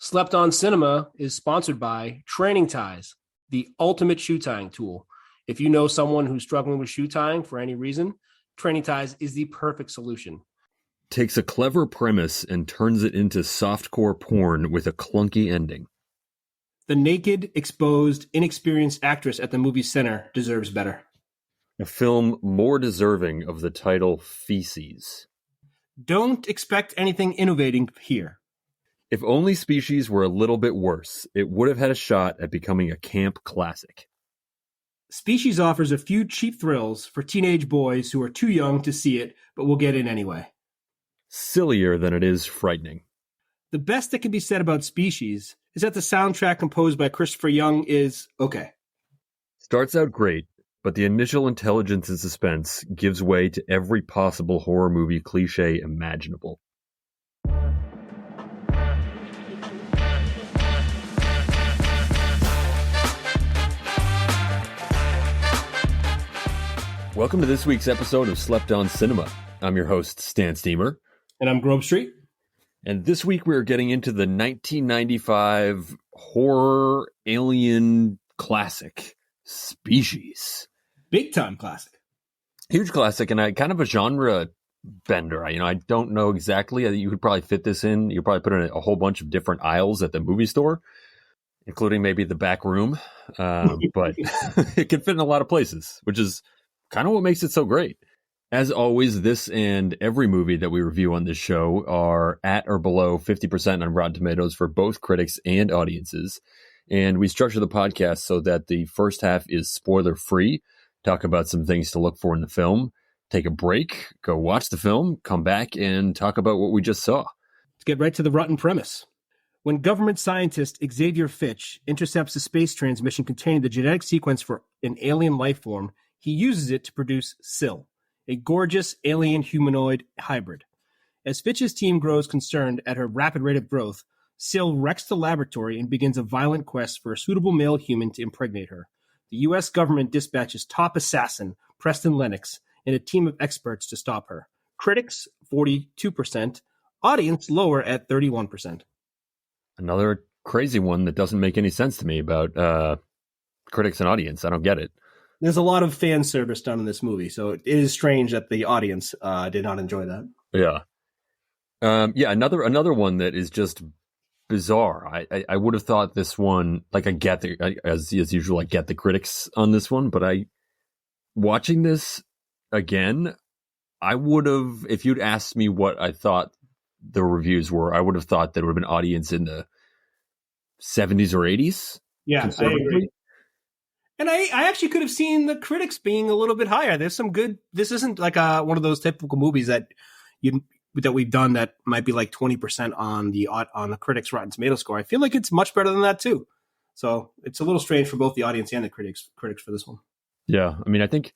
Slept on Cinema is sponsored by Training Ties, the ultimate shoe tying tool. If you know someone who's struggling with shoe tying for any reason, Training Ties is the perfect solution. Takes a clever premise and turns it into softcore porn with a clunky ending. The naked, exposed, inexperienced actress at the movie center deserves better. A film more deserving of the title Feces. Don't expect anything innovating here. If only Species were a little bit worse, it would have had a shot at becoming a camp classic. Species offers a few cheap thrills for teenage boys who are too young to see it, but will get in anyway. Sillier than it is frightening. The best that can be said about Species is that the soundtrack composed by Christopher Young is okay. Starts out great, but the initial intelligence and suspense gives way to every possible horror movie cliche imaginable. Welcome to this week's episode of Slept on Cinema. I'm your host, Stan Steamer. And I'm Grove Street. And this week we're getting into the 1995 horror alien classic, Species. Big time classic. Huge classic, and I kind of a genre bender. I don't know exactly. You could probably fit this in. You probably put in a whole bunch of different aisles at the movie store, including maybe the back room. But it can fit in a lot of places, which is kind of what makes it so great. As always, this and every movie that we review on this show are at or below 50% on Rotten Tomatoes for both critics and audiences. And we structure the podcast so that the first half is spoiler-free, talk about some things to look for in the film, take a break, go watch the film, come back, and talk about what we just saw. Let's get right to the rotten premise. When government scientist Xavier Fitch intercepts a space transmission containing the genetic sequence for an alien life form, he uses it to produce Syl, a gorgeous alien humanoid hybrid. As Fitch's team grows concerned at her rapid rate of growth, Syl wrecks the laboratory and begins a violent quest for a suitable male human to impregnate her. The U.S. government dispatches top assassin Preston Lennox and a team of experts to stop her. Critics, 42%. Audience, lower at 31%. Another crazy one that doesn't make any sense to me about critics and audience. I don't get it. There's a lot of fan service done in this movie, so it is strange that the audience did not enjoy that. Yeah. Another one that is just bizarre. I would have thought this one, like I get as usual, I get the critics on this one, but watching this again, I would have, if you'd asked me what I thought the reviews were, I would have thought that it would have been audience in the 70s or 80s. Yeah, I agree. And I actually could have seen the critics being a little bit higher. There's some good. This isn't like one of those typical movies that we've done that might be like 20% on the critics' Rotten Tomato score. I feel like it's much better than that too. So it's a little strange for both the audience and the critics for this one. Yeah, I mean, I think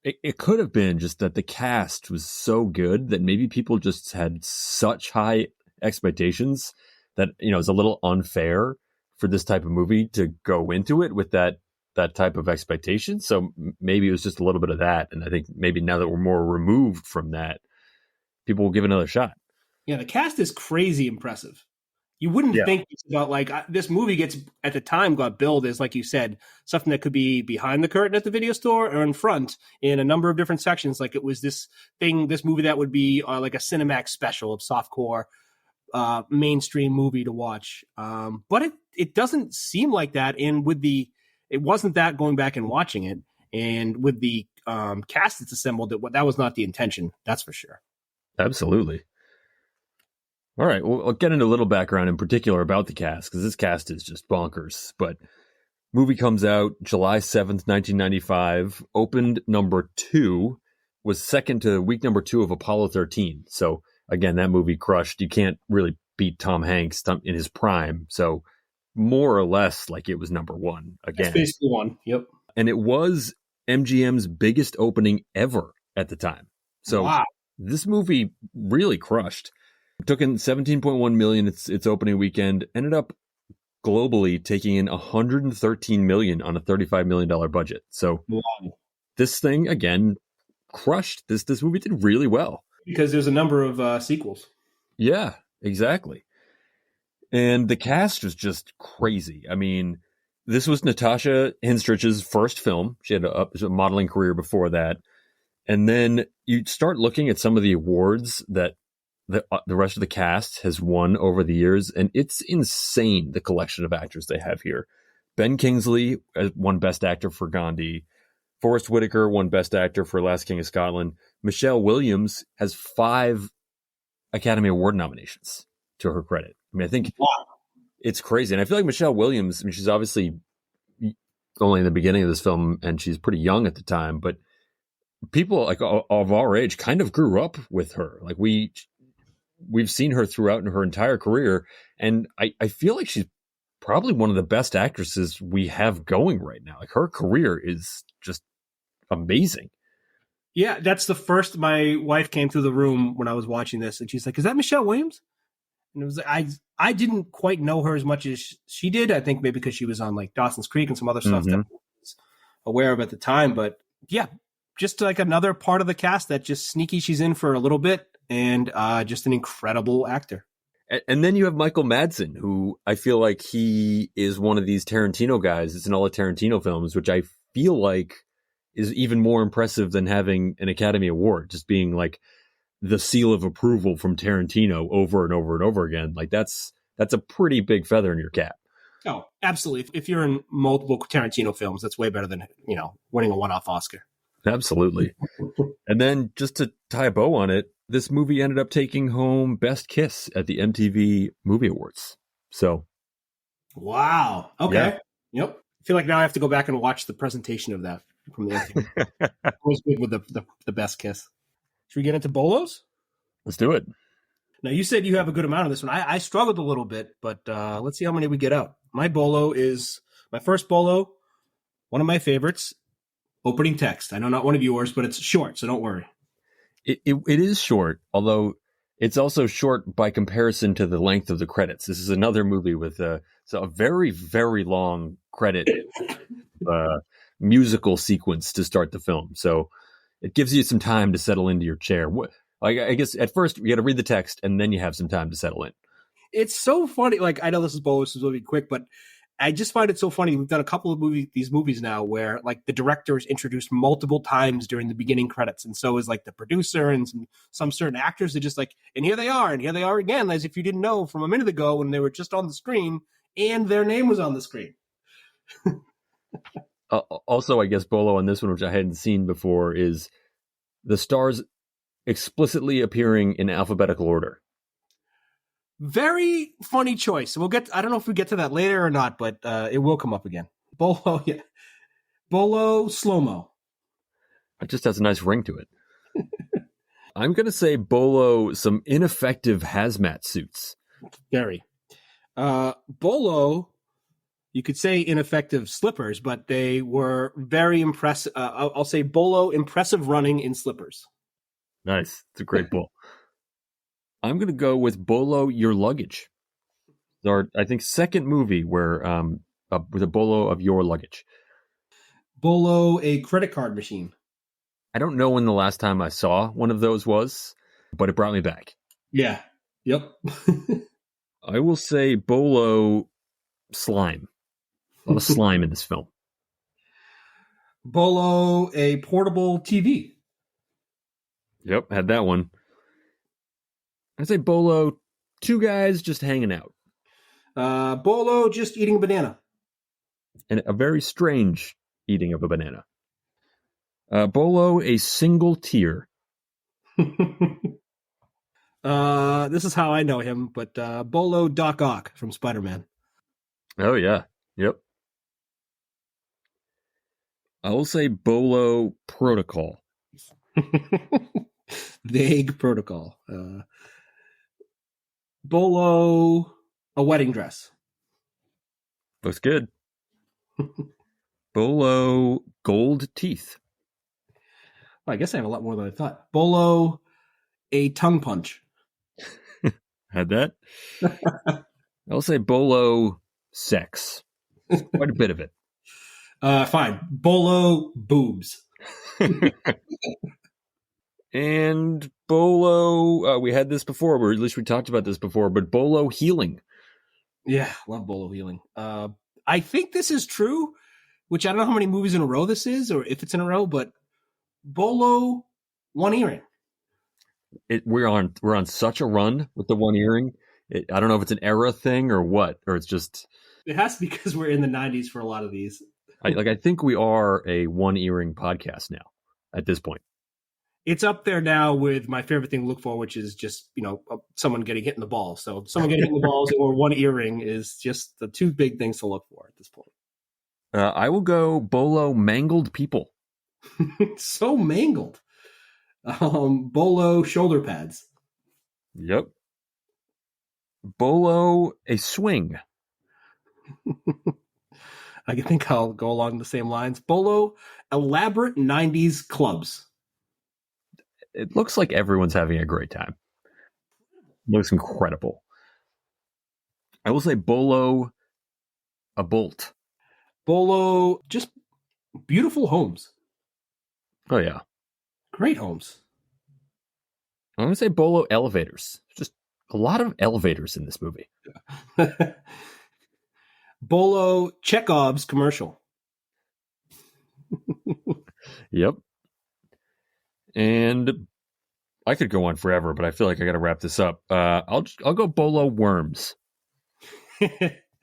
it could have been just that the cast was so good that maybe people just had such high expectations that it's a little unfair for this type of movie to go into it with that type of expectation. So maybe it was just a little bit of that. And I think maybe now that we're more removed from that, people will give it another shot. Yeah, the cast is crazy impressive. You wouldn't think it's about this movie at the time got billed as, like you said, something that could be behind the curtain at the video store or in front in a number of different sections. Like it was this movie that would be like a Cinemax special of softcore mainstream movie to watch. But it doesn't seem like that. And it wasn't that going back and watching it. And with the cast that's assembled, that was not the intention. That's for sure. Absolutely. All right. Well, I'll get into a little background in particular about the cast, because this cast is just bonkers. But movie comes out July 7th, 1995. Opened number 2, was second to week number 2 of Apollo 13. So again, that movie crushed. You can't really beat Tom Hanks in his prime. So more or less like it was number 1 again. That's basically 1. Yep. And it was MGM's biggest opening ever at the time. So wow. This movie really crushed. It took in $17.1 million its opening weekend, ended up globally taking in $113 million on a $35 million budget. So This thing again crushed. This movie did really well. Because there's a number of sequels. Yeah, exactly. And the cast was just crazy. I mean, this was Natasha Henstridge's first film. She had a modeling career before that. And then you start looking at some of the awards that the rest of the cast has won over the years, and it's insane, the collection of actors they have here. Ben Kingsley won Best Actor for Gandhi. Forrest Whitaker won Best Actor for Last King of Scotland. Michelle Williams has 5 Academy Award nominations to her credit. I mean, I think it's crazy. And I feel like Michelle Williams, I mean, she's obviously only in the beginning of this film and she's pretty young at the time, but people like of our age kind of grew up with her. Like we've seen her throughout in her entire career. And I feel like she's probably one of the best actresses we have going right now. Like her career is just amazing. Yeah, that's the first. My wife came through the room when I was watching this, and she's like, "Is that Michelle Williams?" And it was like I didn't quite know her as much as she did. I think maybe because she was on like Dawson's Creek and some other stuff that I was aware of at the time. But yeah, just like another part of the cast that just sneaky. She's in for a little bit, and just an incredible actor. And then you have Michael Madsen, who I feel like he is one of these Tarantino guys. It's in all the Tarantino films, which I feel like is even more impressive than having an Academy Award, just being like the seal of approval from Tarantino over and over and over again. Like that's a pretty big feather in your cap. Oh, absolutely. If you're in multiple Tarantino films, that's way better than, winning a one-off Oscar. Absolutely. And then just to tie a bow on it, this movie ended up taking home Best Kiss at the MTV Movie Awards. So. Wow. Okay. Yeah. Yep. I feel like now I have to go back and watch the presentation of that from the MTV. It was good with the Best Kiss. Should we get into bolos? Let's do it. Now, you said you have a good amount of this one. I struggled a little bit, but let's see how many we get out. My bolo is my first bolo, one of my favorites, opening text. I know not one of yours, but it's short, so don't worry. It is short, although it's also short by comparison to the length of the credits. This is another movie with a very, very long credit musical sequence to start the film. So it gives you some time to settle into your chair. I guess at first you got to read the text and then you have some time to settle in. It's so funny. Like, I know this is bolus, is really quick, but I just find it so funny. We've done a couple of these movies now where like the director is introduced multiple times during the beginning credits. And so is like the producer and some certain actors are just like, and here they are again, as if you didn't know from a minute ago when they were just on the screen and their name was on the screen. Also, I guess bolo on this one, which I hadn't seen before, is the stars explicitly appearing in alphabetical order. Very funny choice. I don't know if we get to that later or not, but it will come up again. Bolo, yeah. Bolo slow-mo. It just has a nice ring to it. I'm going to say bolo some ineffective hazmat suits. Very. Bolo, you could say ineffective slippers, but they were very impressive. I'll say bolo impressive running in slippers. Nice. It's a great bolo. I'm going to go with Bolo Your Luggage. Our, I think, second movie where with a bolo of your luggage. Bolo, a credit card machine. I don't know when the last time I saw one of those was, but it brought me back. Yeah. Yep. I will say Bolo slime. A lot of slime in this film. Bolo, a portable TV. Yep, had that one. I'd say bolo, 2 guys just hanging out. Bolo, just eating a banana. And a very strange eating of a banana. Bolo, a single tear. This is how I know him, but Bolo Doc Ock from Spider-Man. Oh, yeah. Yep. I will say Bolo Protocol. Vague protocol. Bolo, a wedding dress. Looks good. Bolo, gold teeth. Well, I guess I have a lot more than I thought. Bolo, a tongue punch. Had that. I'll say Bolo, sex. Quite a bit of it. Fine. Bolo, boobs. And Bolo, we had this before, or at least we talked about this before, but Bolo healing. Yeah, love bolo healing. I think this is true, which I don't know how many movies in a row this is, or if it's in a row, but bolo one earring. We're on such a run with the one earring. I don't know if it's an era thing or what, or it's just. It has to be because we're in the 90s for a lot of these. I think we are a one earring podcast now at this point. It's up there now with my favorite thing to look for, which is just, someone getting hit in the balls. So someone getting hit in the balls or one earring is just the two big things to look for at this point. I will go bolo mangled people. So mangled. Bolo shoulder pads. Yep. Bolo a swing. I think I'll go along the same lines. Bolo elaborate 90s clubs. It looks like everyone's having a great time. It looks incredible. I will say bolo a bolt. Bolo, just beautiful homes. Oh, yeah. Great homes. I'm going to say bolo elevators. Just a lot of elevators in this movie. Bolo Chekhov's commercial. Yep. And I could go on forever, but I feel like I got to wrap this up. I'll go bolo worms. All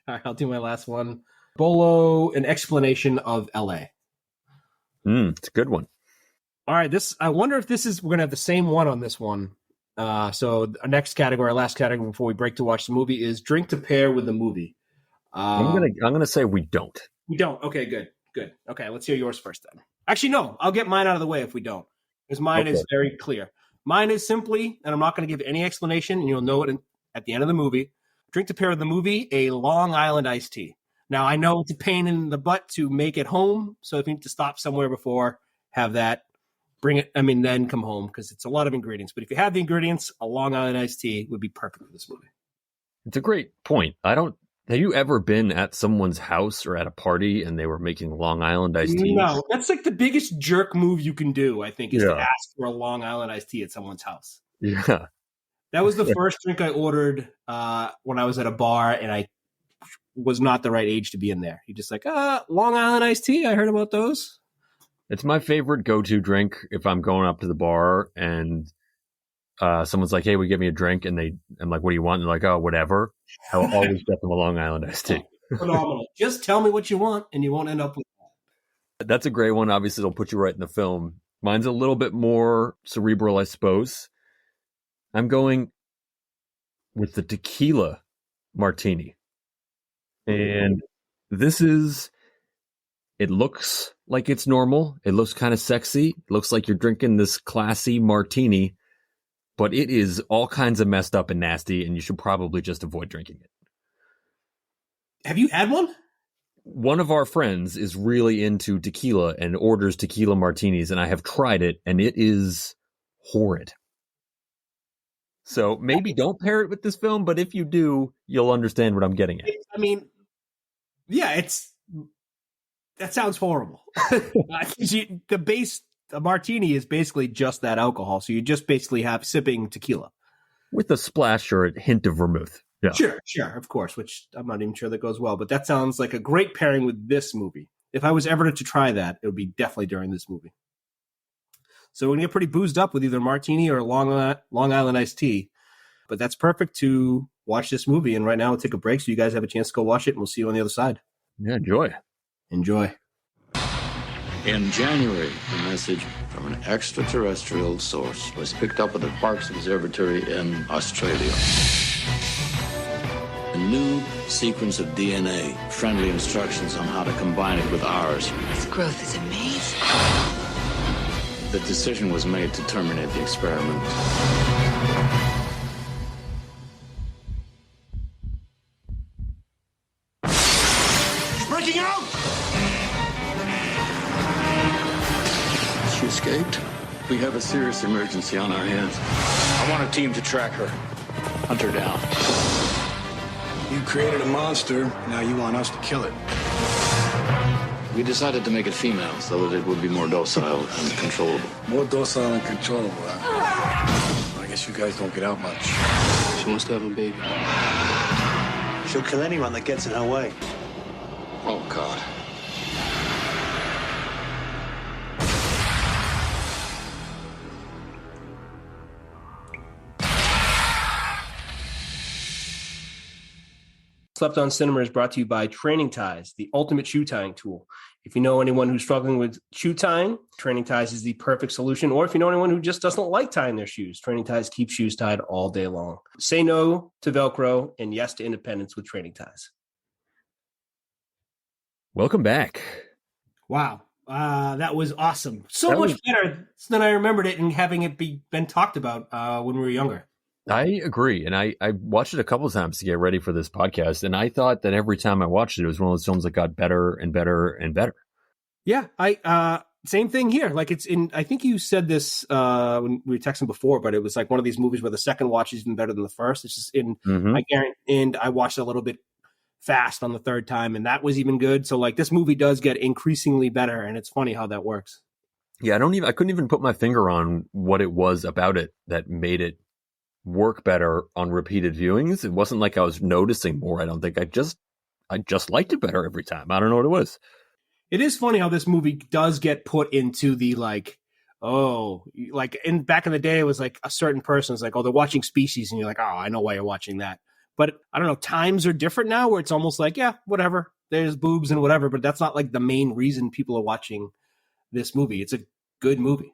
right, I'll do my last one. Bolo, an explanation of LA. It's a good one. All right, I wonder if we're going to have the same one on this one. So our next category, our last category before we break to watch the movie is drink to pair with the movie. I'm gonna say we don't. We don't. Okay, good. Okay, let's hear yours first then. Actually, no, I'll get mine out of the way if we don't, because mine is very clear. Mine is simply, and I'm not going to give any explanation, and you'll know it at the end of the movie. Drink to pair with the movie, a Long Island iced tea. Now, I know it's a pain in the butt to make it home, so if you need to stop somewhere before, have that. Then come home, because it's a lot of ingredients. But if you have the ingredients, a Long Island iced tea would be perfect for this movie. It's a great point. Have you ever been at someone's house or at a party and they were making Long Island iced tea? No, that's like the biggest jerk move you can do, I think, is to ask for a Long Island iced tea at someone's house. Yeah. That was the first drink I ordered when I was at a bar, and I was not the right age to be in there. You're just like, Long Island iced tea? I heard about those. It's my favorite go-to drink if I'm going up to the bar and someone's like, hey, will you get me a drink? And I'm like, what do you want? And they're like, oh, whatever. I'll always get them a Long Island iced tea. Phenomenal. Just tell me what you want and you won't end up with that. That's a great one. Obviously, it'll put you right in the film. Mine's a little bit more cerebral, I suppose. I'm going with the tequila martini. And it looks like it's normal. It looks kind of sexy. It looks like you're drinking this classy martini. But it is all kinds of messed up and nasty, and you should probably just avoid drinking it. Have you had one? One of our friends is really into tequila and orders tequila martinis, and I have tried it, and it is horrid. So maybe don't pair it with this film, but if you do, you'll understand what I'm getting at. That sounds horrible. A martini is basically just that alcohol, so you just basically have sipping tequila. With a splash or a hint of vermouth. Yeah. Sure, of course, which I'm not even sure that goes well, but that sounds like a great pairing with this movie. If I was ever to try that, it would be definitely during this movie. So we're going to get pretty boozed up with either martini or Long Island iced tea, but that's perfect to watch this movie, and right now we'll take a break so you guys have a chance to go watch it, and we'll see you on the other side. Yeah, enjoy. In January, a message from an extraterrestrial source was picked up at the Parkes Observatory in Australia. A new sequence of DNA, friendly instructions on how to combine it with ours. Its growth is amazing. The decision was made to terminate the experiment. He's breaking out! She escaped. We have a serious emergency on our hands. I want a team to track her. Hunt her down. You created a monster, now you want us to kill it. We decided to make it female so that it would be more docile and controllable. More docile and controllable, huh? I guess you guys don't get out much. She wants to have a baby. She'll kill anyone that gets in her way. Oh, God. Slept on Cinema is brought to you by Training Ties, the ultimate shoe tying tool. If you know anyone who's struggling with shoe tying, Training Ties is the perfect solution. Or if you know anyone who just doesn't like tying their shoes, Training Ties keeps shoes tied all day long. Say no to Velcro and yes to independence with Training Ties. Welcome back. Wow. That was awesome. So much better than I remembered it and having it been talked about when we were younger. I agree. And I watched it a couple of times to get ready for this podcast. And I thought that every time I watched it, it was one of those films that got better and better and better. Yeah. Same thing here. Like I think you said this when we were texting before, but it was like one of these movies where the second watch is even better than the first. It's just I guarantee, and I watched it a little bit fast on the third time, and that was even good. So like this movie does get increasingly better, and it's funny how that works. Yeah. I couldn't even put my finger on what it was about it that made it work better on repeated viewings. It wasn't like I was noticing more. I don't think I just liked it better every time. I don't know what it was. It is funny how this movie does get put into the back in the day, it was like a certain person was like, oh, they're watching Species. And you're like, oh, I know why you're watching that. But I don't know, times are different now where it's almost like, yeah, whatever. There's boobs and whatever. But that's not like the main reason people are watching this movie. It's a good movie.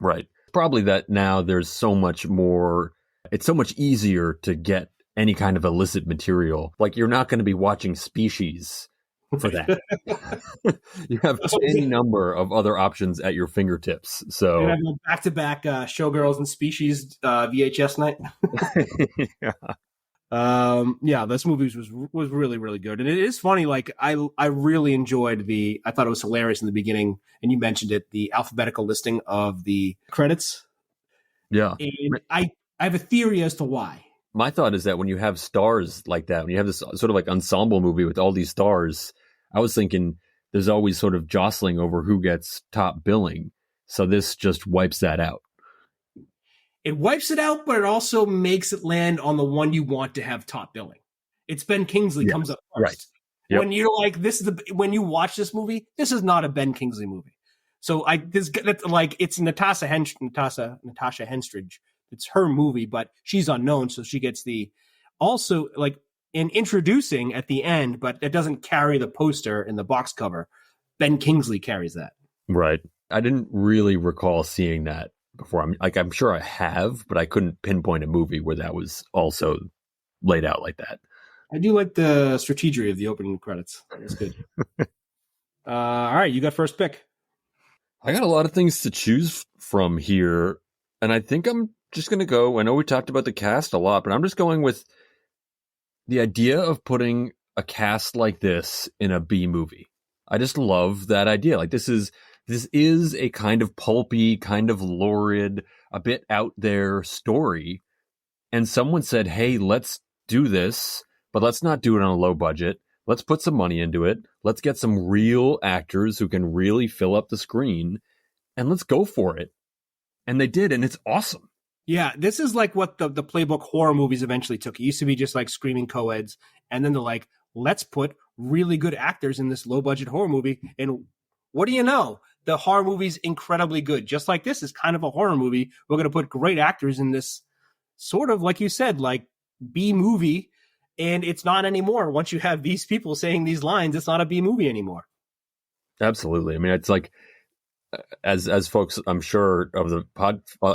Right. Probably that now there's so much more. It's so much easier to get any kind of illicit material. Like you're not going to be watching Species for that. You have any number of other options at your fingertips. So back-to-back Showgirls and Species VHS night. Yeah. This movie was really, really good. And it is funny. Like I really enjoyed I thought it was hilarious in the beginning. And you mentioned it, the alphabetical listing of the credits. Yeah. And I have a theory as to why. My thought is that when you have stars like that, when you have this sort of like ensemble movie with all these stars, I was thinking there's always sort of jostling over who gets top billing. So this just wipes that out. It wipes it out, but it also makes it land on the one you want to have top billing. It's Ben Kingsley comes up first. Right. Yep. When you're like, when you watch this movie, this is not a Ben Kingsley movie. So it's Natasha Henstridge. It's her movie, but she's unknown, so she gets also like in introducing at the end, but it doesn't carry the poster in the box cover. Ben Kingsley carries that. Right. I didn't really recall seeing that before. I'm sure I have, but I couldn't pinpoint a movie where that was also laid out like that. I do like the strategy of the opening credits. It's good. All right, you got first pick. I got a lot of things to choose from here, and I think I'm just going to go. I know we talked about the cast a lot, but I'm just going with the idea of putting a cast like this in a B movie. I just love that idea. Like this is a kind of pulpy, kind of lurid, a bit out there story. And someone said, hey, let's do this, but let's not do it on a low budget. Let's put some money into it. Let's get some real actors who can really fill up the screen, and let's go for it. And they did, and it's awesome. Yeah, this is like what the playbook horror movies eventually took. It used to be just like screaming co-eds, and then they're like, let's put really good actors in this low-budget horror movie. And what do you know? The horror movie's incredibly good. Just like this is kind of a horror movie. We're going to put great actors in this sort of, like you said, like B movie, and it's not anymore. Once you have these people saying these lines, it's not a B movie anymore. Absolutely. I mean, it's like, as folks, I'm sure of the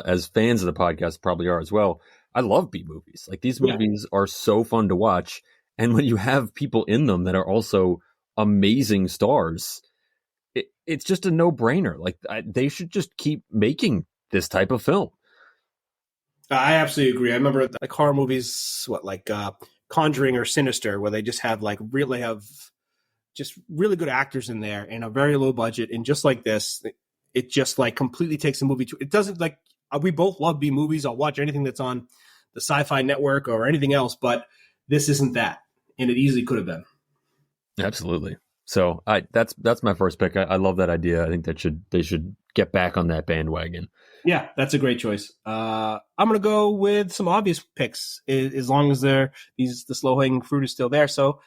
as fans of the podcast probably are as well. I love B movies. Like these movies are so fun to watch. And when you have people in them that are also amazing stars, it's just a no brainer. Like they should just keep making this type of film. I absolutely agree. I remember like horror movies, Conjuring or Sinister, where they just have just really good actors in there and a very low budget. And just like this, it just like completely takes the movie to, it doesn't like, we both love B movies. I'll watch anything that's on the Sci-Fi Network or anything else, but this isn't that. And it easily could have been. Absolutely. So that's my first pick. I love that idea. I think they should get back on that bandwagon. Yeah, that's a great choice. I'm gonna go with some obvious picks, as long as the slow hanging fruit is still there. So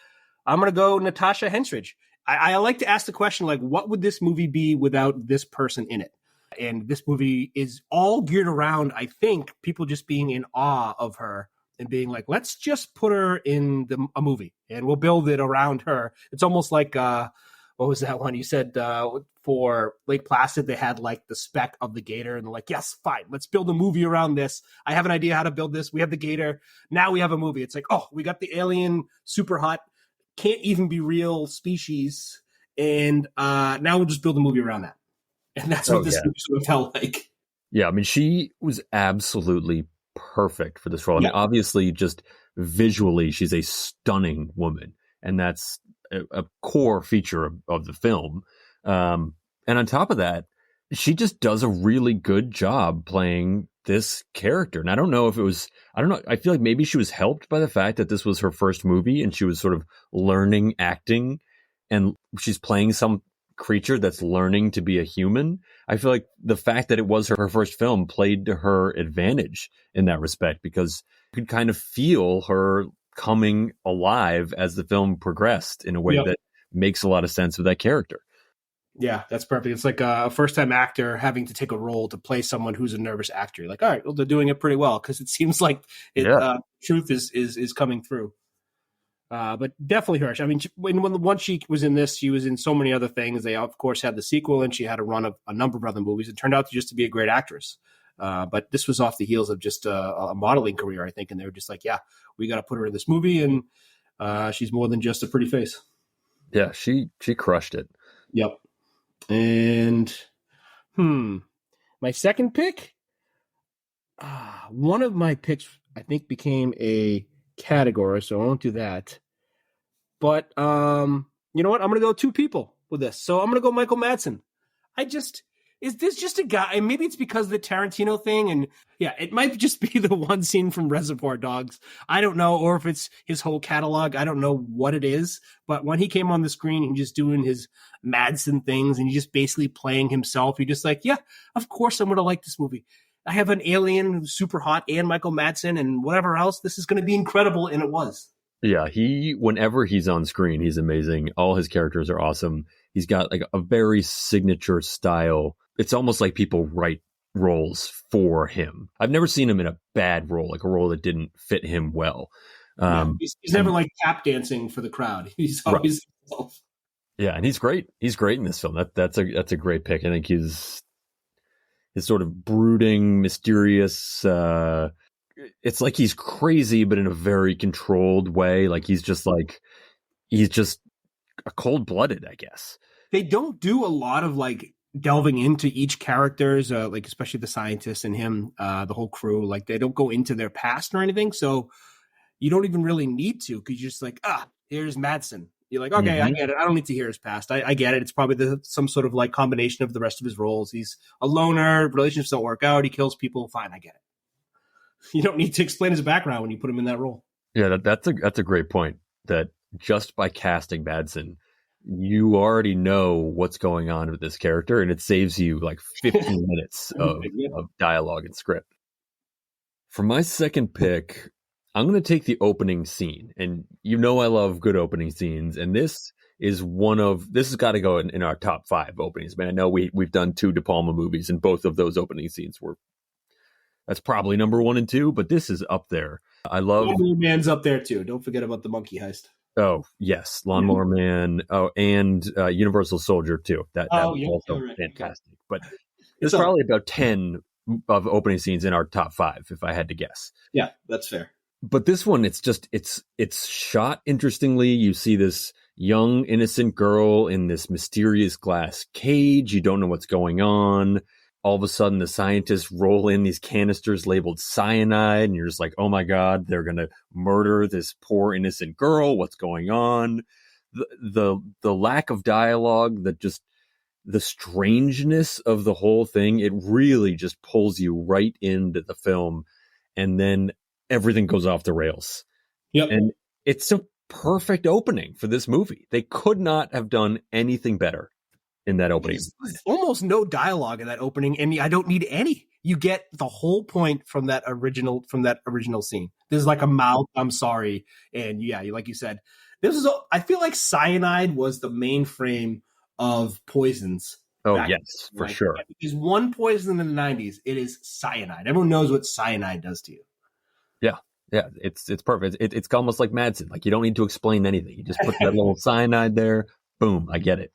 I'm gonna go Natasha Henstridge. I like to ask the question, like, what would this movie be without this person in it? And this movie is all geared around, I think, people just being in awe of her and being like, let's just put her in a movie and we'll build it around her. It's almost like, what was that one you said, for Lake Placid? They had like the spec of the gator and they're like, yes, fine, let's build a movie around this. I have an idea how to build this. We have the gator. Now we have a movie. It's like, oh, we got the alien, super hot, can't even be real species. And now we'll just build a movie around that. And that's what this movie sort of felt like. Yeah, I mean, she was absolutely perfect for this role. I mean, Yeah. obviously, just visually, she's a stunning woman, and that's a core feature of the film. And on top of that, she just does a really good job playing this character. And I don't know if it was, I don't know, I feel like maybe she was helped by the fact that this was her first movie and she was sort of learning acting, and she's playing some creature that's learning to be a human. I feel like the fact that it was her first film played to her advantage in that respect, because you could kind of feel her coming alive as the film progressed in a way that makes a lot of sense with that character. Yeah, that's perfect. It's like a first-time actor having to take a role to play someone who's a nervous actor. You're like, all right, well, they're doing it pretty well, because it seems like truth is coming through. But definitely her. I mean, once she was in this, she was in so many other things. They, of course, had the sequel, and she had a run of a number of other movies. It turned out to be a great actress. But this was off the heels of just a modeling career, I think. And they were just like, yeah, we got to put her in this movie. And she's more than just a pretty face. Yeah, she crushed it. Yep. And, my second pick, one of my picks, I think, became a category, so I won't do that. But you know what? I'm gonna go two people with this. So I'm gonna go Michael Madsen. Is this just a guy? And maybe it's because of the Tarantino thing, and yeah, it might just be the one scene from Reservoir Dogs. I don't know, or if it's his whole catalog. I don't know what it is. But when he came on the screen and just doing his Madsen things, and he's just basically playing himself, you're just like, yeah, of course I'm gonna like this movie. I have an alien who's super hot and Michael Madsen and whatever else. This is going to be incredible. And it was. Yeah, whenever he's on screen, he's amazing. All his characters are awesome. He's got like a very signature style. It's almost like people write roles for him. I've never seen him in a bad role, like a role that didn't fit him well. He's never like tap dancing for the crowd. He's always himself. Yeah, and he's great. He's great in this film. That's a great pick. I think his sort of brooding, mysterious, it's like he's crazy, but in a very controlled way. Like he's just a cold-blooded, I guess. They don't do a lot of like delving into each character's, like especially the scientist and him, the whole crew. Like they don't go into their past or anything, so you don't even really need to, because you're just like, here's Madsen. You're like, okay, I get it. I don't need to hear his past. I get it. It's probably some sort of like combination of the rest of his roles. He's a loner. Relationships don't work out. He kills people. Fine, I get it. You don't need to explain his background when you put him in that role. Yeah, that's a great point. That just by casting Madsen, you already know what's going on with this character, and it saves you like 15 minutes of dialogue and script. For my second pick, I'm going to take the opening scene, and you know I love good opening scenes, and this has got to go in our top 5 openings. Man, I know we've done 2 De Palma movies, and both of those opening scenes that's probably number 1 and 2, but this is up there. I love Lawnmower Man's up there too. Don't forget about the monkey heist. Oh yes, Lawnmower Man. Oh, and Universal Soldier too. That was also fantastic. Okay. But there's probably about 10 of opening scenes in our top 5, if I had to guess. Yeah, that's fair. But this one, it's shot interestingly. You see this young, innocent girl in this mysterious glass cage. You don't know what's going on. All of a sudden, the scientists roll in these canisters labeled cyanide, and you're just like, oh my God, they're going to murder this poor, innocent girl. What's going on? The lack of dialogue, the strangeness of the whole thing, it really just pulls you right into the film. And then everything goes off the rails. Yep. And it's so perfect opening for this movie. They could not have done anything better in that opening. There's almost no dialogue in that opening, and I don't need any. You get the whole point from that original scene. There's like a mouth, I'm sorry, and yeah, like you said, I feel like cyanide was the mainframe of poisons. Oh yes, for sure. If there's one poison in the 90s, it is cyanide. Everyone knows what cyanide does to you. Yeah, it's perfect. It's almost like Madsen. Like, you don't need to explain anything. You just put that little cyanide there. Boom, I get it.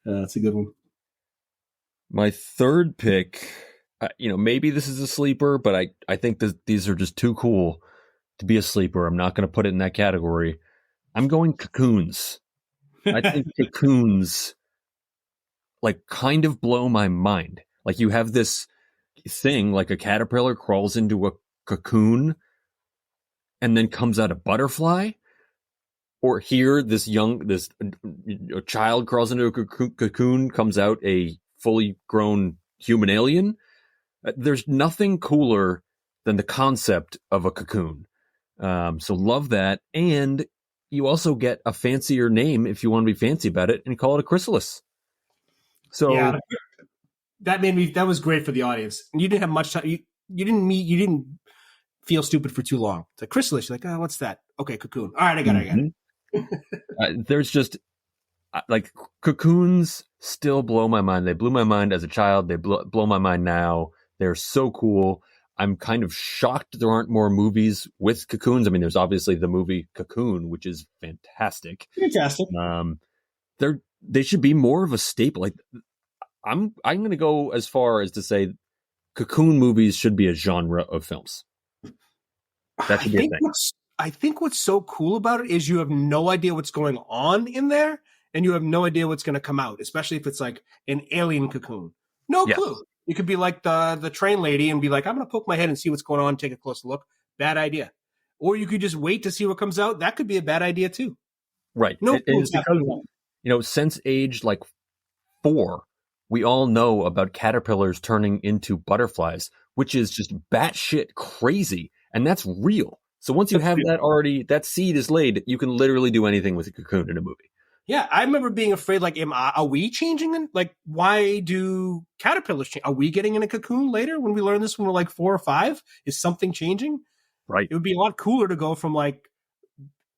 That's a good one. My third pick, maybe this is a sleeper, but I think these are just too cool to be a sleeper. I'm not going to put it in that category. I'm going Cocoons. I think Cocoons, like, kind of blow my mind. Like, you have this thing, like a caterpillar crawls into a cocoon and then comes out a butterfly, or here this child crawls into a cocoon, comes out a fully grown human alien. There's nothing cooler than the concept of a cocoon. So love that. And you also get a fancier name if you want to be fancy about it and call it a chrysalis. So yeah, that was great for the audience. You didn't have much time. You didn't feel stupid for too long. It's like chrysalis. You're like, oh, what's that? Okay, cocoon. All right, I got it. There's just like cocoons still blow my mind. They blew my mind as a child. They blow my mind now. They're so cool. I'm kind of shocked there aren't more movies with cocoons. I mean, there's obviously the movie Cocoon, which is fantastic. Fantastic. They should be more of a staple. Like, I'm going to go as far as to say cocoon movies should be a genre of films. That should be a thing. I think what's so cool about it is you have no idea what's going on in there, and you have no idea what's going to come out, especially if it's like an alien cocoon. No clue. You could be like the train lady and be like, I'm going to poke my head and see what's going on, take a closer look. Bad idea. Or you could just wait to see what comes out. That could be a bad idea too. Right. No, it's because, since age like 4, we all know about caterpillars turning into butterflies, which is just batshit crazy. And that's real. So once you have that already, that seed is laid, you can literally do anything with a cocoon in a movie. Yeah, I remember being afraid, like, are we changing? Like, why do caterpillars change? Are we getting in a cocoon later when we learn this when we're like 4 or 5? Is something changing? Right. It would be a lot cooler to go from like,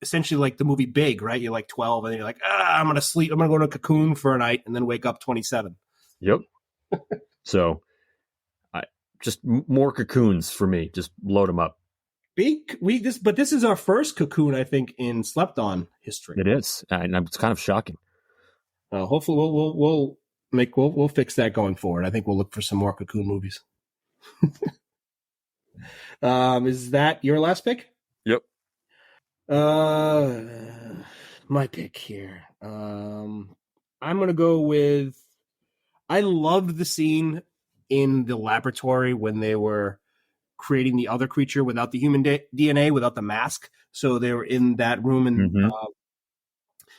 essentially like the movie Big, right? You're like 12 and you're like, I'm going to sleep. I'm going to go to a cocoon for a night and then wake up 27. Yep. So just more cocoons for me. Just load them up. But this is our first cocoon, I think, in Slept On history. It is, and it's kind of shocking. Hopefully, we'll fix that going forward. I think we'll look for some more cocoon movies. Is that your last pick? Yep. My pick here. I'm gonna go with. I loved the scene in the laboratory when they were creating the other creature without the human DNA, without the mask. So they were in that room and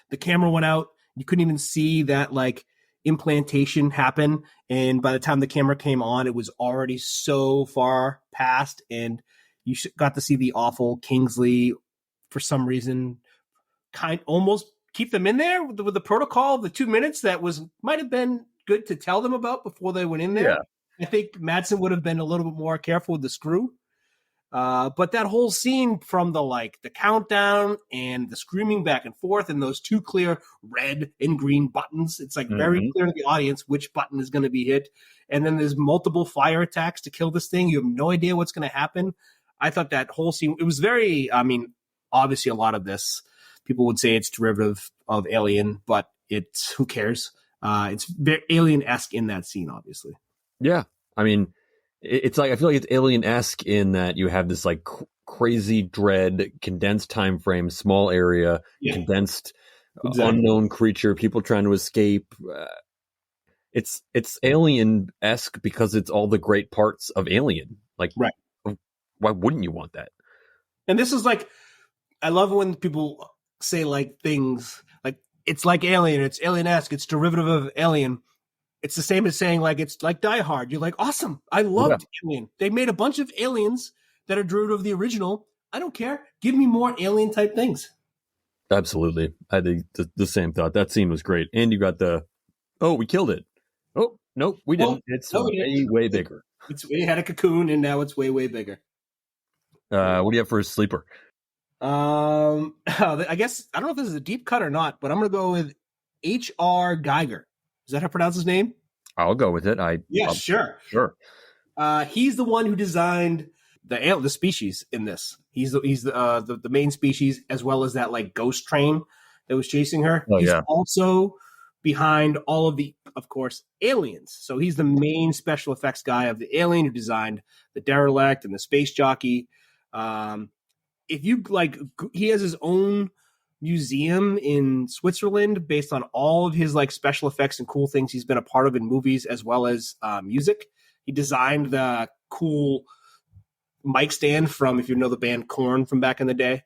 the camera went out. You couldn't even see that like implantation happen. And by the time the camera came on, it was already so far past. And you got to see the awful Kingsley for some reason almost keep them in there with the protocol of the 2 minutes that might have been good to tell them about before they went in there. Yeah. I think Madsen would have been a little bit more careful with the screw. But that whole scene from the countdown and the screaming back and forth and those two clear red and green buttons, it's like very clear to the audience which button is going to be hit. And then there's multiple fire attacks to kill this thing. You have no idea what's going to happen. I thought that whole scene, it was very, obviously a lot of this, people would say it's derivative of Alien, but who cares? It's very Alien-esque in that scene, obviously. Yeah. I mean, it's like, I feel like it's Alien-esque in that you have this like crazy dread, condensed time frame, small area, condensed unknown creature, people trying to escape. It's Alien-esque because it's all the great parts of Alien. Like, right. Why wouldn't you want that? And this is like, I love when people say like things like, it's like Alien, it's Alien-esque, it's derivative of Alien. It's the same as saying like it's like Die Hard. You're like, awesome. I loved Alien. They made a bunch of aliens that are derivative of the original. I don't care. Give me more alien type things. Absolutely. I think the same thought. That scene was great. And you got we killed it. Oh, nope, we didn't. It's way bigger. It had a cocoon, and now it's way, way bigger. What do you have for a sleeper? I guess, I don't know if this is a deep cut or not, but I'm going to go with H.R. Geiger. Is that how I pronounce his name? I'll go with it. Sure. Sure. He's the one who designed the species in this. He's the main species, as well as that like ghost train that was chasing her. Oh, he's yeah. also behind all of the, of course, aliens. So he's the main special effects guy of the alien who designed the derelict and the space jockey. If you like, he has his own museum in Switzerland based on all of his like special effects and cool things he's been a part of in movies as well as music. He designed the cool mic stand from, if you know the band Korn from back in the day.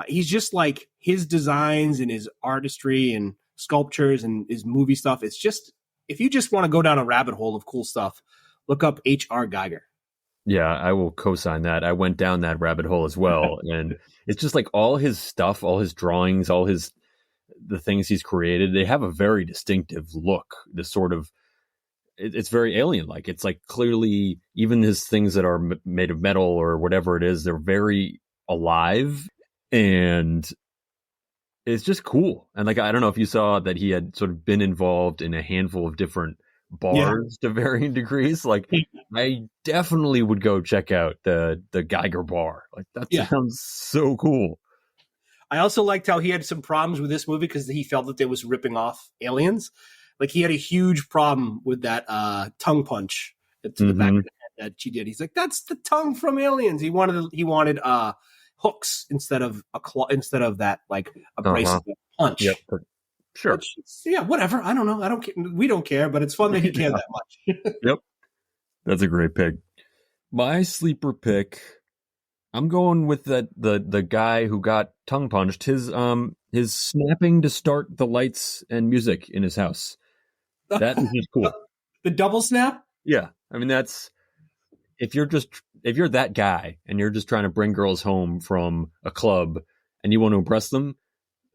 He's just like, his designs and his artistry and sculptures and his movie stuff. It's just, if you just want to go down a rabbit hole of cool stuff, look up H.R. Geiger. Yeah, I will co-sign that. I went down that rabbit hole as well. And it's just like all his stuff, all his drawings, the things he's created, they have a very distinctive look. This sort of, it's very alien-like. It's like clearly even his things that are made of metal or whatever it is, they're very alive, and it's just cool. And like, I don't know if you saw that he had sort of been involved in a handful of different bars to varying degrees. Like, I definitely would go check out the Geiger bar. Like, that sounds so cool. I also liked how he had some problems with this movie because he felt that they was ripping off Aliens. Like, he had a huge problem with that tongue punch to the back of the head that she did. He's like, that's the tongue from Aliens. He wanted hooks instead of that, like, abrasive punch. Yep. Sure. Which, yeah, whatever. I don't know. I don't care. We don't care, but it's fun that he cared that much. Yep. That's a great pick. My sleeper pick, I'm going with the guy who got tongue punched. His snapping to start the lights and music in his house. That is just cool. The double snap? Yeah. I mean, that's, if you're that guy and you're just trying to bring girls home from a club and you want to impress them,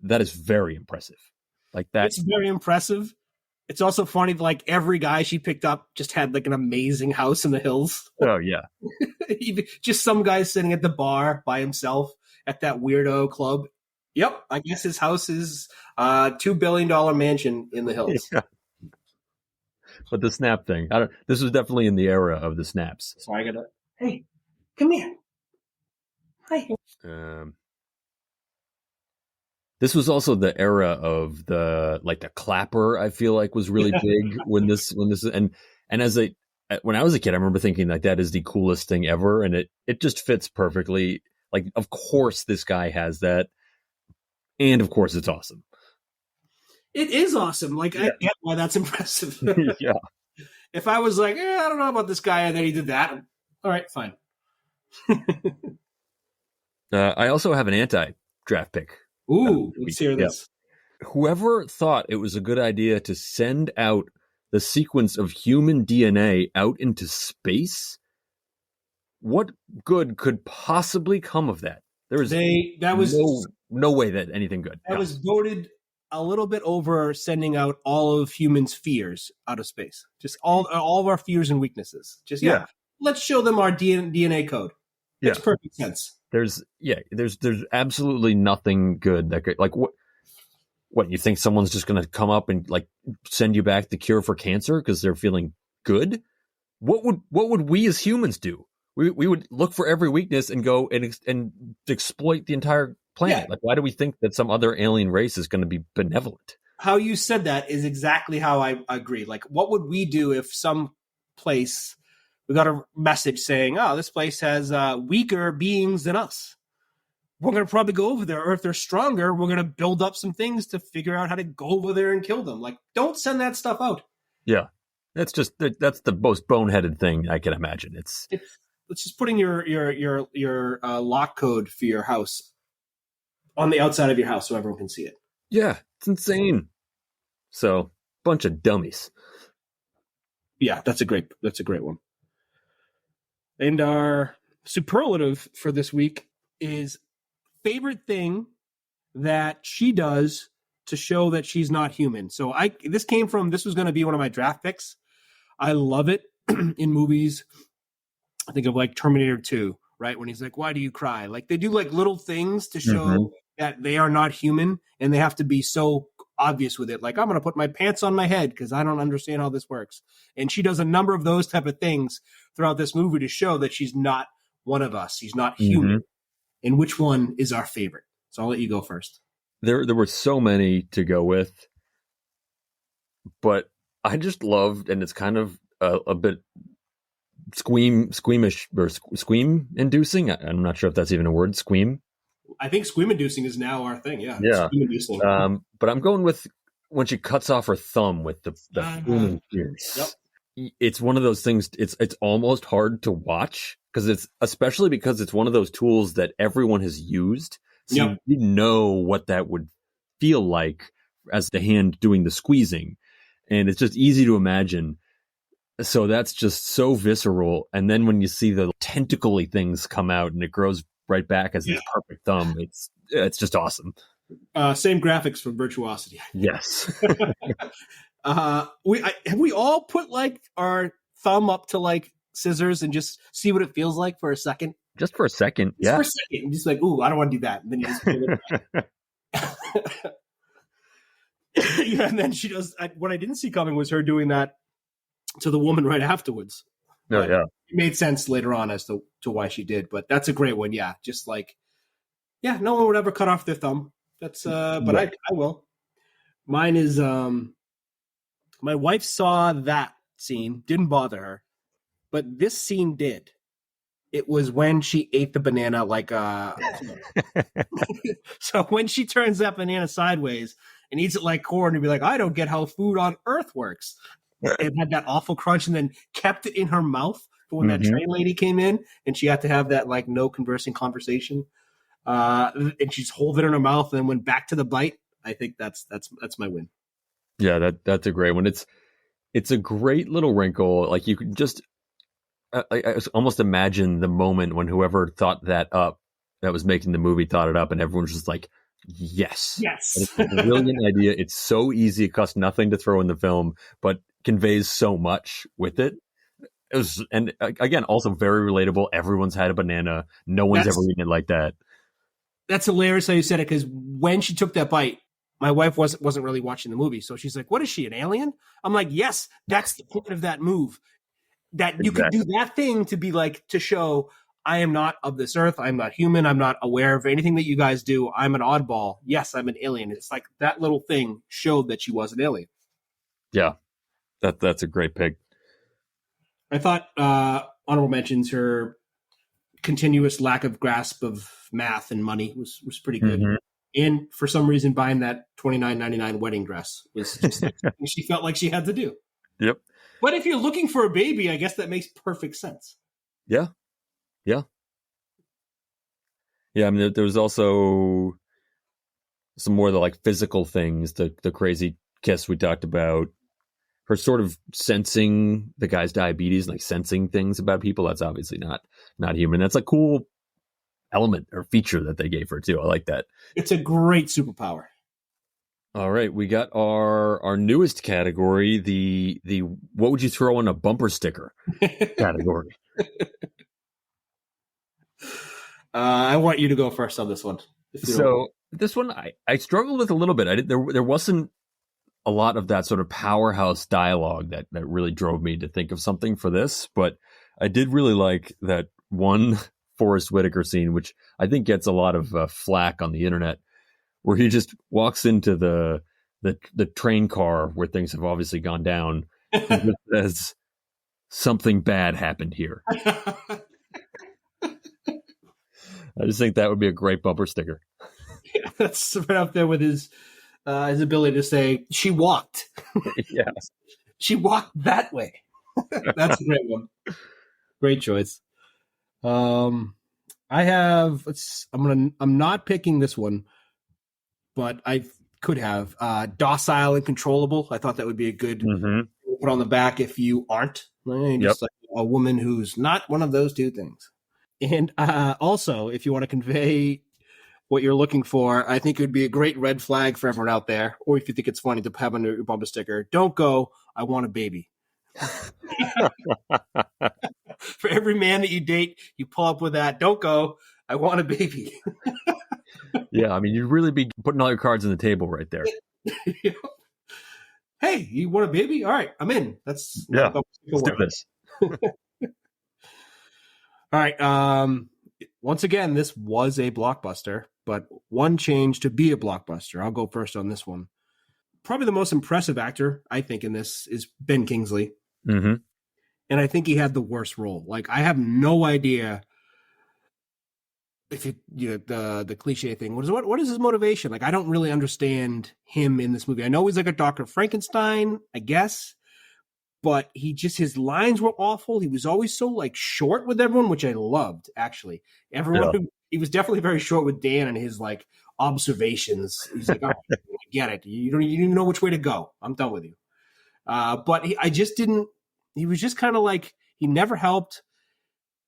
that is very impressive. Like that. It's very impressive. It's also funny, like every guy she picked up just had like an amazing house in the hills. Oh yeah. Just some guy sitting at the bar by himself at that weirdo club. Yep. I guess his house is $2 billion mansion in the hills. Yeah. But the snap thing, this was definitely in the era of the snaps. So I gotta, hey, come here. Hi. This was also the era of the clapper. I feel like was really big when this and when I was a kid, I remember thinking like that is the coolest thing ever, and it just fits perfectly. Like, of course this guy has that, and of course it's awesome. It is awesome. Like, I get why that's impressive. Yeah. If I was like, I don't know about this guy, and then he did that, all right, fine. I also have an anti-draft pick. Ooh, let's hear this. Whoever thought it was a good idea to send out the sequence of human DNA out into space, what good could possibly come of that? There was no way that anything good. That was voted a little bit over sending out all of humans' fears out of space. Just all of our fears and weaknesses. Just let's show them our DNA code. Makes perfect sense. There's absolutely nothing good that could, like, what you think someone's just going to come up and like send you back the cure for cancer because they're feeling good? What would we as humans do? We would look for every weakness and go and exploit the entire planet. Yeah. Like, why do we think that some other alien race is going to be benevolent? How you said that is exactly how I agree. Like, what would we do if some place, we got a message saying, oh, this place has weaker beings than us. We're going to probably go over there. Or if they're stronger, we're going to build up some things to figure out how to go over there and kill them. Like, don't send that stuff out. Yeah. That's the most boneheaded thing I can imagine. It's just putting your lock code for your house on the outside of your house so everyone can see it. Yeah. It's insane. So, bunch of dummies. Yeah, that's a great one. And our superlative for this week is favorite thing that she does to show that she's not human. So this was going to be one of my draft picks. I love it in movies. I think of like Terminator 2, right? When he's like, why do you cry? Like they do like little things to show that they are not human, and they have to be so obvious with it. Like, I'm going to put my pants on my head because I don't understand how this works. And she does a number of those type of things throughout this movie to show that she's not one of us. She's not human. And which one is our favorite? So I'll let you go first. There were so many to go with, but I just loved, and it's kind of a bit squeamish or squeam inducing. I'm not sure if that's even a word. Squeam. I think squeam inducing is now our thing. Yeah. Squeam inducing. But I'm going with when she cuts off her thumb with the squeaming shears. Yep. It's one of those things. It's almost hard to watch especially because it's one of those tools that everyone has used. So you know what that would feel like as the hand doing the squeezing. And it's just easy to imagine. So that's just so visceral. And then when you see the tentacle-y things come out and it grows right back as this perfect thumb, it's just awesome. Same graphics from Virtuosity. Yes. Have we all put like our thumb up to like scissors and just see what it feels like for a second? Just for a second. Just for a second. Just like, ooh, I don't want to do that. And then you just feel it. And then she does. What I didn't see coming was her doing that to the woman right afterwards. Oh, yeah. It made sense later on as to why she did, but that's a great one. Yeah. Just like, no one would ever cut off their thumb. That's, but I will. Mine is, my wife saw that scene, didn't bother her, but this scene did. It was when she ate the banana like so when she turns that banana sideways and eats it like corn and be like, I don't get how food on earth works. It had that awful crunch and then kept it in her mouth for when that train lady came in and she had to have that like no conversing conversation. And she's holding it in her mouth and then went back to the bite. I think that's my win. Yeah, that's a great one. It's a great little wrinkle. Like you could just I almost imagine the moment when whoever thought that up, that was making the movie, thought it up, and everyone's just like, yes. It's a brilliant idea. It's so easy. It costs nothing to throw in the film, but conveys so much with it. And again, also very relatable. Everyone's had a banana. No one's ever eaten it like that. That's hilarious how you said it, because when she took that bite, my wife wasn't really watching the movie. So she's like, what is she, an alien? I'm like, yes, that's the point of that move. That you could do that thing to be like, to show I am not of this earth. I'm not human. I'm not aware of anything that you guys do. I'm an oddball. Yes, I'm an alien. It's like that little thing showed that she was an alien. Yeah, that's a great pick. I thought honorable mentions, her continuous lack of grasp of math and money was pretty good. And for some reason, buying that $29.99 wedding dress was just something she felt like she had to do. Yep. But if you're looking for a baby, I guess that makes perfect sense. Yeah. I mean, there was also some more of the like physical things, the crazy kiss we talked about, her sort of sensing the guy's diabetes, like sensing things about people. That's obviously not human. That's a cool element or feature that they gave her too. I like that. It's a great superpower. All right, we got our newest category, the what would you throw on a bumper sticker category. I want you to go first on this one. So this one I struggled with a little bit. There wasn't a lot of that sort of powerhouse dialogue that really drove me to think of something for this, but I did really like that one Forrest Whitaker scene, which I think gets a lot of flack on the internet, where he just walks into the train car where things have obviously gone down and just says, something bad happened here. I just think that would be a great bumper sticker. Yeah, that's right up there with his ability to say, she walked. Yeah. She walked that way. That's a great one. Great choice. I'm not picking this one, but I could have docile and controllable. I thought that would be a good put on the back if you aren't. Just like a woman who's not one of those two things. And also, if you want to convey what you're looking for, I think it would be a great red flag for everyone out there, or if you think it's funny to have on your bumper sticker, don't go, I want a baby. For every man that you date, you pull up with that, don't go, I want a baby. Yeah, I mean, you'd really be putting all your cards on the table right there. Hey, you want a baby? All right, I'm in. Let's do this. All right. Once again, this was a blockbuster, but one change to be a blockbuster. I'll go first on this one. Probably the most impressive actor, I think, in this is Ben Kingsley. Mm-hmm. And I think he had the worst role. Like, I have no idea if the cliche thing. What is his motivation? Like, I don't really understand him in this movie. I know he's like a Dr. Frankenstein, I guess, but his lines were awful. He was always so like short with everyone, which I loved, actually. He was definitely very short with Dan and his like observations. He's like, oh, I get it. You don't even know which way to go. I'm done with you. But he was just kind of like, he never helped.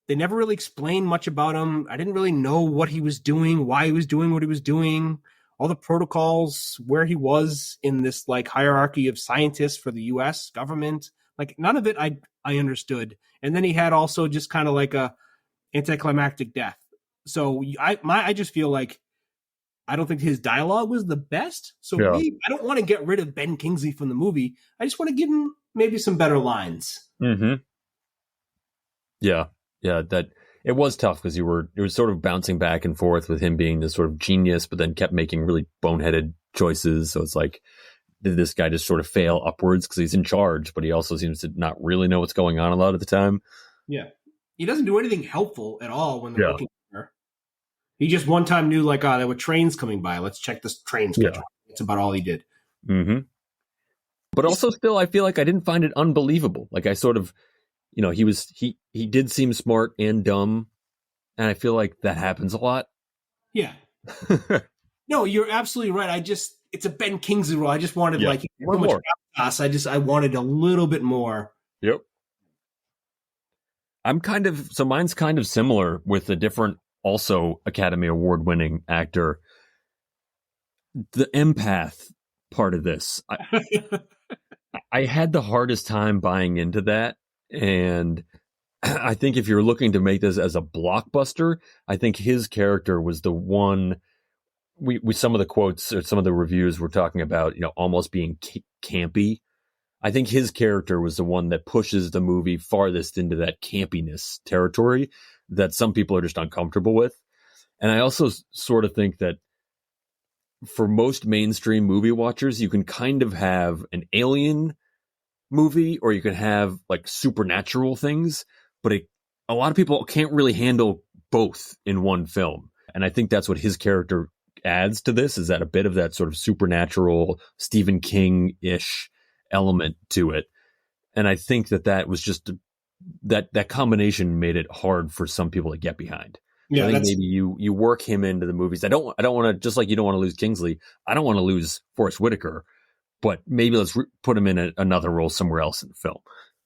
They never really explained much about him. I didn't really know what he was doing, why he was doing what he was doing, all the protocols, where he was in this like hierarchy of scientists for the U.S. government. Like, none of it I understood. And then he had also just kind of like a anticlimactic death. So I just feel like I don't think his dialogue was the best. So maybe I don't want to get rid of Ben Kingsley from the movie. I just want to give him maybe some better lines. Mm-hmm. Yeah, that it was tough because it was sort of bouncing back and forth with him being this sort of genius, but then kept making really boneheaded choices. So it's like, did this guy just sort of fail upwards because he's in charge, but he also seems to not really know what's going on a lot of the time. Yeah, he doesn't do anything helpful at all when they're looking for her. He just one time knew like, there were trains coming by. Let's check this train schedule. Yeah. That's about all he did. Mm-hmm. But also still, I feel like I didn't find it unbelievable. Like I sort of, he did seem smart and dumb. And I feel like that happens a lot. Yeah. No, you're absolutely right. It's a Ben Kingsley role. I just wanted like more. I wanted a little bit more. Yep. Mine's kind of similar with a different, also Academy Award winning actor. The empath part of this. I had the hardest time buying into that. And I think if you're looking to make this as a blockbuster, I think his character was the one. We some of the quotes or some of the reviews were talking about, almost being campy. I think his character was the one that pushes the movie farthest into that campiness territory that some people are just uncomfortable with. And I also sort of think that for most mainstream movie watchers, you can kind of have an alien movie or you can have like supernatural things, but a lot of people can't really handle both in one film. And I think that's what his character adds to this, is that a bit of that sort of supernatural Stephen King-ish element to it. And I think that was just that combination made it hard for some people to get behind. Yeah, I think maybe you work him into the movies. I don't want to, just like you don't want to lose Kingsley, I don't want to lose Forrest Whitaker, but maybe let's put him in another role somewhere else in the film.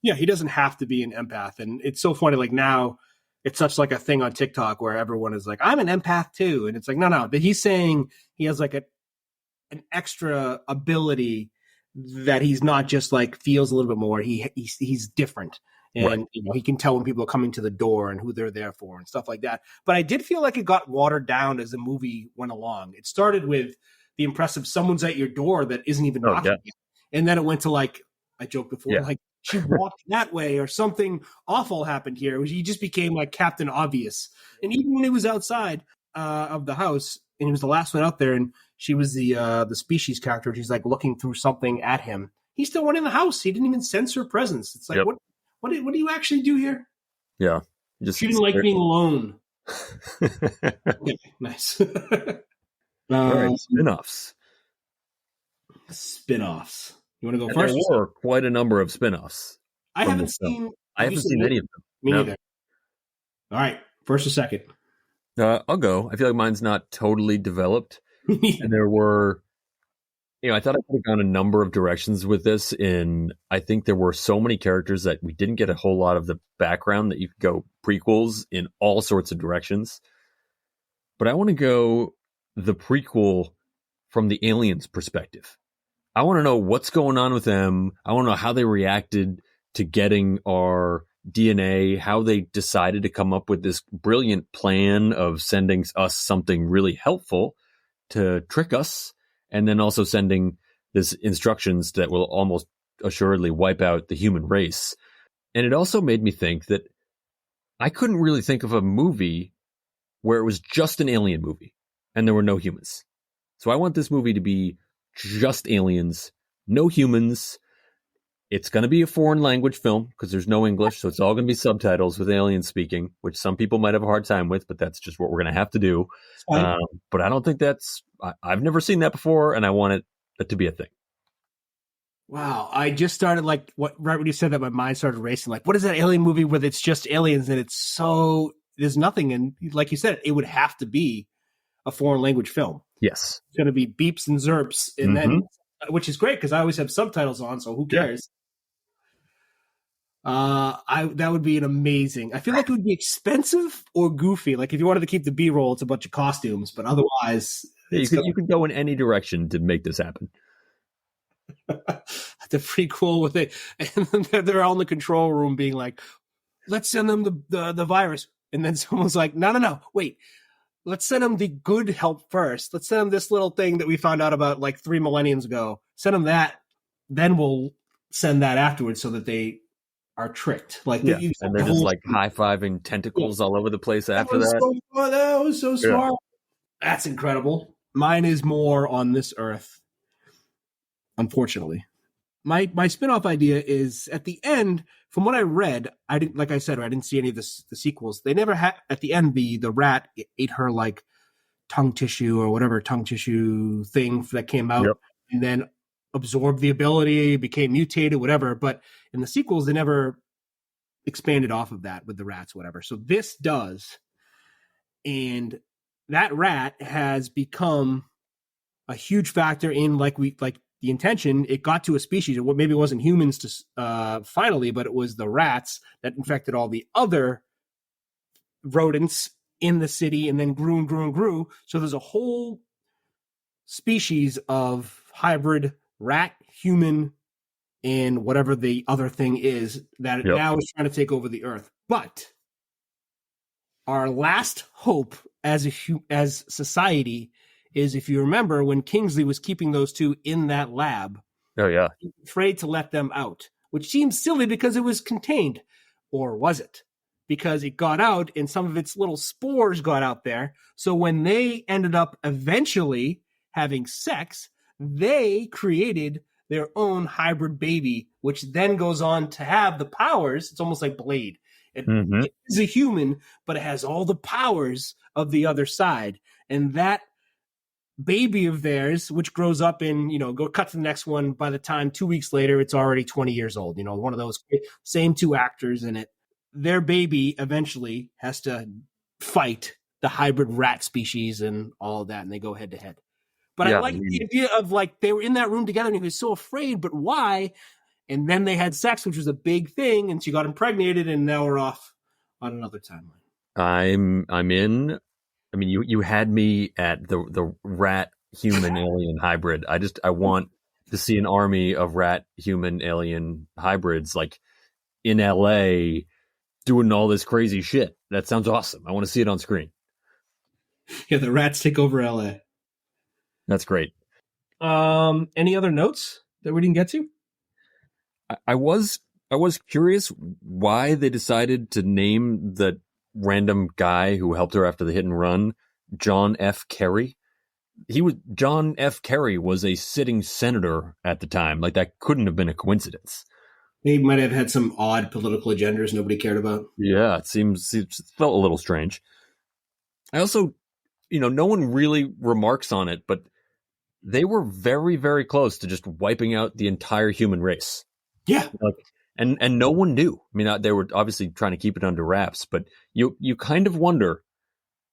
Yeah, he doesn't have to be an empath. And it's so funny, like now it's such like a thing on TikTok where everyone is like, I'm an empath too. And it's like, no, but he's saying he has like an extra ability that he's not just like feels a little bit more. He's different. And right. He can tell when people are coming to the door and who they're there for and stuff like that. But I did feel like it got watered down as the movie went along. It started with the impressive someone's at your door that isn't even knocking yet. And then it went to like, I joked before, like she walked that way or something awful happened here. He just became like Captain Obvious. And even when he was outside of the house and he was the last one out there and she was the species character, she's like looking through something at him. He still went in the house. He didn't even sense her presence. It's like, what do you actually do here? Yeah. She didn't like being alone. Okay, nice. All right, spin-offs. Spin-offs. You want to go first? There were quite a number of spin-offs. I haven't seen any of them. Me neither. All right, first or second? I'll go. I feel like mine's not totally developed. And there were I thought I could have gone a number of directions with this. I think there were so many characters that we didn't get a whole lot of the background that you could go prequels in all sorts of directions. But I want to go the prequel from the aliens' perspective. I want to know what's going on with them. I want to know how they reacted to getting our DNA, how they decided to come up with this brilliant plan of sending us something really helpful to trick us, and then also sending this instructions that will almost assuredly wipe out the human race. And it also made me think that I couldn't really think of a movie where it was just an alien movie and there were no humans. So I want this movie to be just aliens, no humans. It's going to be a foreign language film because there's no English, so it's all going to be subtitles with aliens speaking, which some people might have a hard time with, but that's just what we're going to have to do. But I don't think I've never seen that before, and I want it to be a thing. Wow, I just started right when you said that, my mind started racing. Like, what is that alien movie where it's just aliens and there's nothing, and like you said, it would have to be a foreign language film. Yes, it's going to be beeps and zerps, and then, which is great because I always have subtitles on, so who cares? That would be an amazing. I feel like it would be expensive or goofy. Like if you wanted to keep the B-roll, it's a bunch of costumes, but otherwise, you could go in any direction to make this happen. The prequel with it, and they're all in the control room being like, "Let's send them the virus," and then someone's like, "No, wait." Let's send them the good help first. Let's send them this little thing that we found out about like 3 millenniums ago. Send them that. Then we'll send that afterwards so that they are tricked. Like, and they're just like high-fiving tentacles all over the place after that. That was so smart. Yeah. That's incredible. Mine is more on this earth, unfortunately. My spin-off idea is at the end, from what I read, I didn't see any of the sequels. They never had, at the end, the rat ate her like tongue tissue or whatever tongue tissue thing that came out, and then absorbed the ability, became mutated, whatever. But in the sequels, they never expanded off of that with the rats, whatever. So this does. And that rat has become a huge factor in the intention. It got to a species, or maybe it wasn't humans finally, but it was the rats that infected all the other rodents in the city, and then grew and grew and grew. So there's a whole species of hybrid rat, human, and whatever the other thing is that now is trying to take over the earth. But our last hope as society is, if you remember, when Kingsley was keeping those two in that lab. Oh, yeah. He was afraid to let them out, which seems silly because it was contained. Or was it? Because it got out and some of its little spores got out there. So when they ended up eventually having sex, they created their own hybrid baby, which then goes on to have the powers. It's almost like Blade. It is a human, but it has all the powers of the other side. And that baby of theirs, which grows up in, go cut to the next one. By the time 2 weeks later, it's already 20 years old. One of those same two actors in it. Their baby eventually has to fight the hybrid rat species and all of that, and they go head to head. But I like the idea of they were in that room together and he was so afraid, but why? And then they had sex, which was a big thing, and she got impregnated, and now we're off on another timeline. I'm in. I mean, you had me at the rat human alien hybrid. I want to see an army of rat human alien hybrids like in LA doing all this crazy shit. That sounds awesome. I want to see it on screen. Yeah, the rats take over LA. That's great. Any other notes that we didn't get to? I was curious why they decided to name the random guy who helped her after the hit and run John F. Kerry. John F. Kerry was a sitting senator at the time. Like, that couldn't have been a coincidence. He might have had some odd political agendas nobody cared about. Yeah, it felt a little strange. I also, no one really remarks on it, but they were very, very close to just wiping out the entire human race. Yeah. And no one knew. I mean, they were obviously trying to keep it under wraps, but you kind of wonder,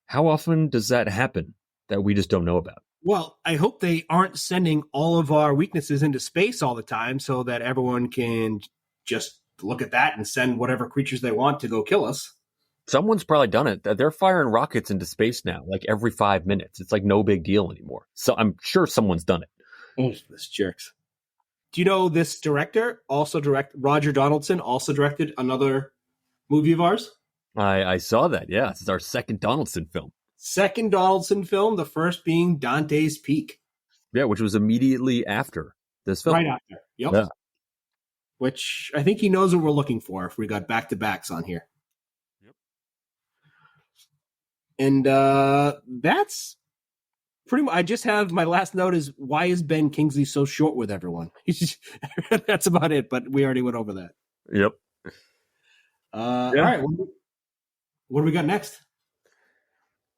how often does that happen that we just don't know about? Well, I hope they aren't sending all of our weaknesses into space all the time so that everyone can just look at that and send whatever creatures they want to go kill us. Someone's probably done it. They're firing rockets into space now, like every 5 minutes. It's like no big deal anymore. So I'm sure someone's done it. This jerks. Do you know this director Roger Donaldson also directed another movie of ours? I saw that. Yeah, this is our second Donaldson film. Second Donaldson film, the first being Dante's Peak. Yeah, which was immediately after this film. Right after. Yep. Yeah. Which I think he knows what we're looking for if we got back-to-backs on here. Yep. And that's pretty much, I just have my last note is, why is Ben Kingsley so short with everyone? That's about it, but we already went over that. Yep. All right. What do we got next?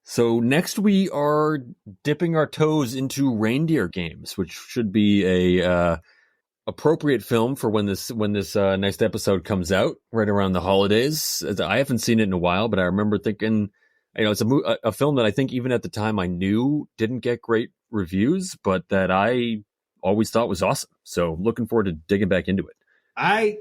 So next we are dipping our toes into Reindeer Games, which should be a appropriate film for when this next episode comes out, right around the holidays. I haven't seen it in a while, but I remember thinking, it's a film that I think even at the time I knew didn't get great reviews, but that I always thought was awesome. So looking forward to digging back into it. I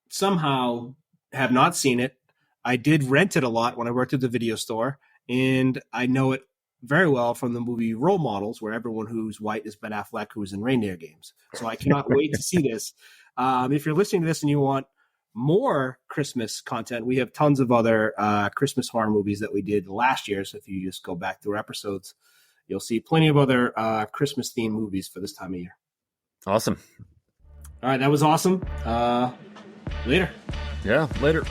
somehow have not seen it. I did rent it a lot when I worked at the video store, and I know it very well from the movie Role Models, where everyone who's white is Ben Affleck, who is in Reindeer Games. So I cannot wait to see this. If you're listening to this and you want more Christmas content, we have tons of other Christmas horror movies that we did last year. So if you just go back through episodes, you'll see plenty of other Christmas-themed movies for this time of year. Awesome. All right, that was awesome. Later. Yeah, later.